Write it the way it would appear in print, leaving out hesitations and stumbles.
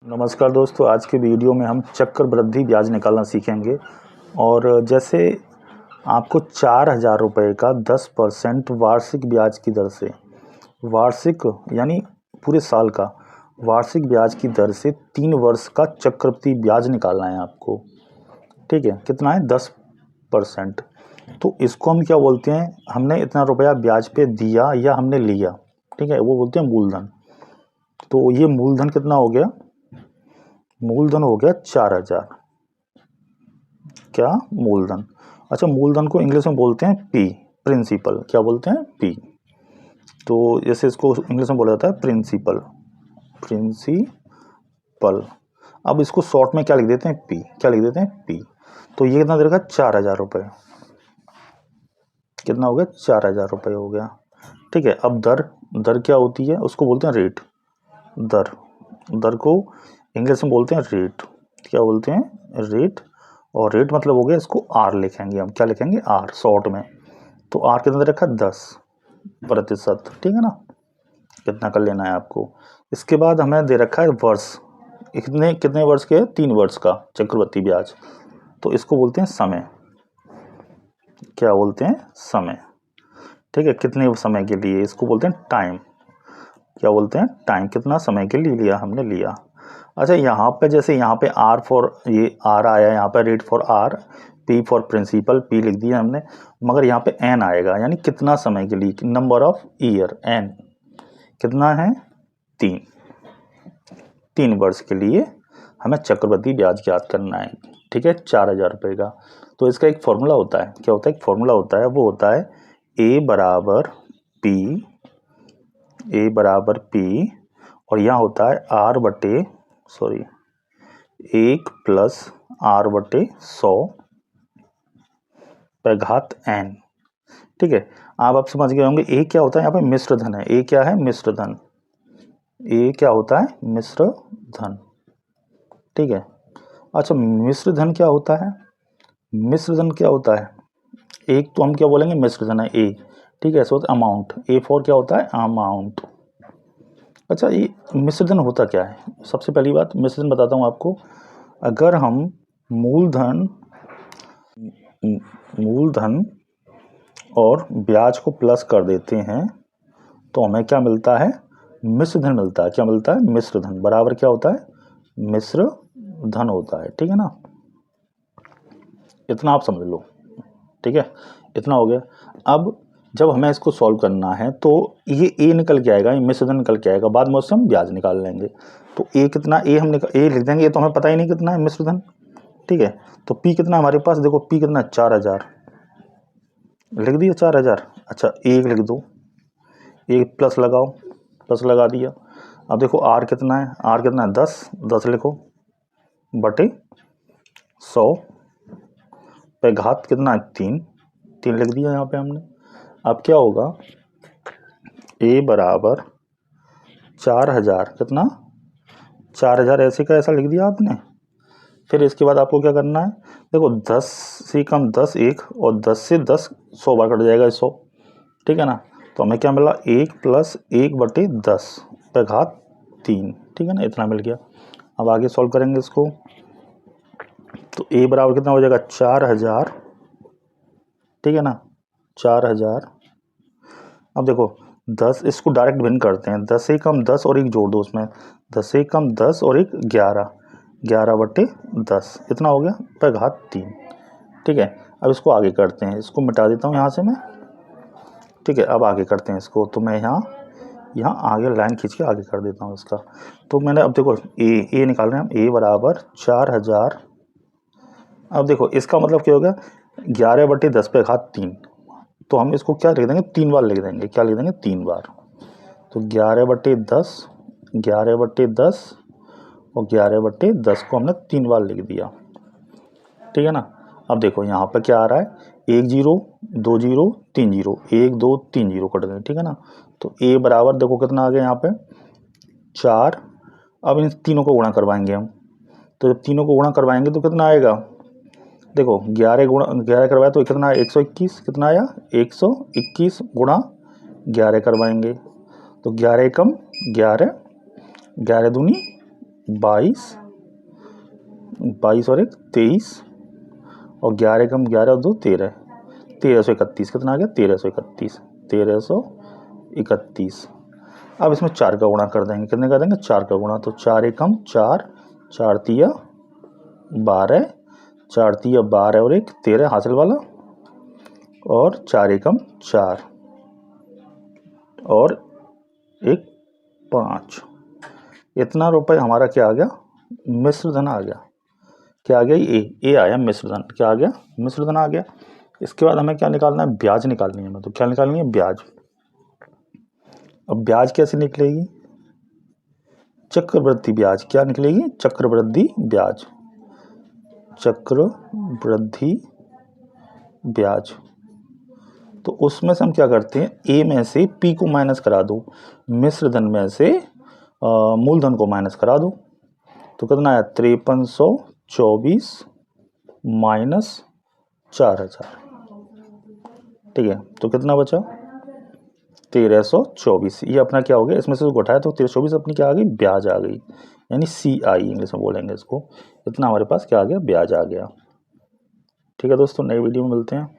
नमस्कार दोस्तों, आज के वीडियो में हम चक्रवृद्धि ब्याज निकालना सीखेंगे। और जैसे आपको 4,000 रुपये का 10% वार्षिक ब्याज की दर से, वार्षिक यानी पूरे साल का वार्षिक ब्याज की दर से 3 वर्ष का चक्रवृद्धि ब्याज निकालना है आपको। ठीक है, कितना है? 10%। तो इसको हम क्या बोलते हैं? हमने इतना रुपया ब्याज पे दिया या हमने लिया, ठीक है, वो बोलते हैं मूलधन। तो ये मूलधन कितना हो गया? मूलधन हो गया 4,000। क्या? मूलधन। अच्छा, मूलधन को इंग्लिश में बोलते हैं पी, प्रिंसिपल। क्या बोलते हैं? पी। तो जैसे इसको इंग्लिश में बोला जाता है प्रिंसिपल, प्रिंसिपल। अब इसको शॉर्ट में क्या लिख देते हैं? पी। क्या लिख देते हैं? पी। तो ये कितना देगा? 4,000 रुपये। कितना हो गया? 4,000 रुपये हो गया। ठीक है। अब दर क्या होती है? उसको बोलते हैं रेट। दर को इंग्लिश में बोलते हैं रेट। क्या बोलते हैं? रेट। और रेट मतलब हो गया, इसको आर लिखेंगे हम। क्या लिखेंगे? आर, शॉर्ट में। तो आर कितना दे रखा? 10%। ठीक है ना? कितना कर लेना है आपको। इसके बाद हमें दे रखा है वर्ष। कितने वर्ष के? 3 वर्ष का चक्रवृद्धि ब्याज। तो इसको बोलते हैं समय। क्या बोलते हैं? समय। ठीक है। कितने समय के लिए? इसको बोलते हैं टाइम। क्या बोलते हैं? टाइम। कितना समय के लिए लिया? हमने लिया। अच्छा, यहाँ पे जैसे यहाँ पे आर फॉर, ये आर आया, यहाँ पे rate for R, P for principal, P लिख दिया हमने। मगर यहाँ पे एन आएगा, यानी कितना समय के लिए, नंबर ऑफ ईयर, एन कितना है? 3 वर्ष के लिए हमें चक्रवृद्धि ब्याज ज्ञात करना है। ठीक है, 4,000 रुपये का। तो इसका एक फॉर्मूला होता है। क्या होता है? एक फॉर्मूला होता है, वो होता है ए बराबर पी, और यहाँ होता है आर बटे 1 प्लस आर बटे 100 पे घात एन। ठीक है। आप समझ गए होंगे ए क्या होता है। यहाँ पे मिश्र धन है। ए क्या है? मिश्र धन। ए क्या होता है? मिश्र धन। ठीक है। अच्छा, मिश्र धन क्या होता है? मिश्र धन क्या होता है? एक तो हम क्या बोलेंगे? मिश्र धन है ए। ठीक है। सो अमाउंट, ए फॉर क्या होता है? अमाउंट। अच्छा, ये मिश्र धन होता क्या है? सबसे पहली बात मिश्र धन बताता हूँ आपको। अगर हम मूलधन और ब्याज को प्लस कर देते हैं तो हमें क्या मिलता है? मिश्र धन मिलता है। क्या मिलता है? मिश्र धन बराबर क्या होता है? मिश्र धन होता है। ठीक है ना? इतना आप समझ लो। ठीक है, इतना हो गया। अब जब हमें इसको सॉल्व करना है तो ये ए निकल के आएगा, ये मिश्र धन निकल के आएगा। बाद में उससे हम ब्याज निकाल लेंगे। तो ए कितना? ए लिख देंगे। ये तो हमें पता ही नहीं कितना है मिश्र धन। ठीक है। तो पी कितना हमारे पास? देखो पी कितना? 4,000 लिख दिया। 4,000। अच्छा, एक लिख दो, एक प्लस लगाओ, प्लस लगा दिया। अब देखो आर कितना है? आर कितना है? 10 लिखो बटे 100 पे घात कितना है? 3 लिख दिया यहाँ पे हमने। अब क्या होगा? ए बराबर 4,000। कितना? 4,000 ऐसे का ऐसा लिख दिया आपने। फिर इसके बाद आपको क्या करना है? देखो 10 से कम 10 1, और 10 से 10 100 बार कट जाएगा 100। ठीक है ना? तो हमें क्या मिला? 1 प्लस 1 बटे 10 पे घात 3। ठीक है ना? इतना मिल गया। अब आगे सॉल्व करेंगे इसको। तो ए बराबर कितना हो जाएगा? 4,000। ठीक है ना? 4,000। अब देखो 10, इसको डायरेक्ट भिन्न करते हैं। 10 से कम 10 और 1 जोड़ दो उसमें। 10 से कम 10 और 1 11 बटे 10। इतना हो गया पे घात 3। ठीक है। अब इसको आगे करते हैं। इसको मिटा देता हूँ यहाँ से मैं। ठीक है। अब आगे करते हैं इसको। तो मैं यहाँ आगे लाइन खींच के आगे कर देता हूँ इसका। तो मैंने, अब देखो ए निकाल रहे हैं हम। ए बराबर 4,000। अब देखो इसका मतलब क्या होगा? 11 बटे 10 पे घात 3। तो हम इसको क्या लिख देंगे? 3 बार लिख देंगे। क्या लिख देंगे? 3 बार। तो 11 बटे 10, 11 बटे 10 और 11 बटे 10 को हमने 3 बार लिख दिया। ठीक है ना? अब देखो यहाँ पर क्या आ रहा है? 1 0 2 0 3 0, 1 2 3 0 कट गए। ठीक है ना? तो ए बराबर देखो कितना आ गया यहाँ पे? 4। अब इन तीनों को गुणा करवाएंगे हम। तो जब तीनों को गुणा करवाएंगे तो कितना आएगा? देखो 11 करवाया तो कितना? 121। कितना आया? 121 गुणा 11 करवाएंगे तो 11 एकम 11, 11 दूनी 22, 22 और 1 23 और 11 कम 11 और 2 13, 1331 कितना आ गया 1331, 1331। अब इसमें 4 का गुणा कर देंगे, कितने कर देंगे 4 का गुणा, तो 4 एकम 4, 4 तिया 12, 4 तिया 12 और 1 13 हासिल वाला, और 4 एकम 4 और 1 5। इतना रुपए हमारा क्या आ गया, मिश्र धन आ गया। क्या आ गया, ए आया मिश्र धन, क्या आ गया मिश्र धन आ गया। इसके बाद हमें क्या निकालना है, ब्याज निकालनी है हमें, तो क्या निकालनी है ब्याज। अब ब्याज कैसे निकलेगी, चक्रवृद्धि ब्याज, क्या निकलेगी चक्रवृद्धि ब्याज, चक्रवृद्धि ब्याज। तो उसमें से हम क्या करते हैं, ए में से पी को माइनस करा दो, मिश्र धन में से मूलधन को माइनस करा दो, तो कितना आया 5324 माइनस 4000, ठीक है। तो कितना बचा 1324, ये अपना क्या हो गया, इसमें से जो घटाया तो 1324 अपनी क्या आ गई ब्याज आ गई, यानी CI इंग्लिश में बोलेंगे इसको। इतना हमारे पास क्या आ गया ब्याज आ गया। ठीक है दोस्तों, नई वीडियो में मिलते हैं।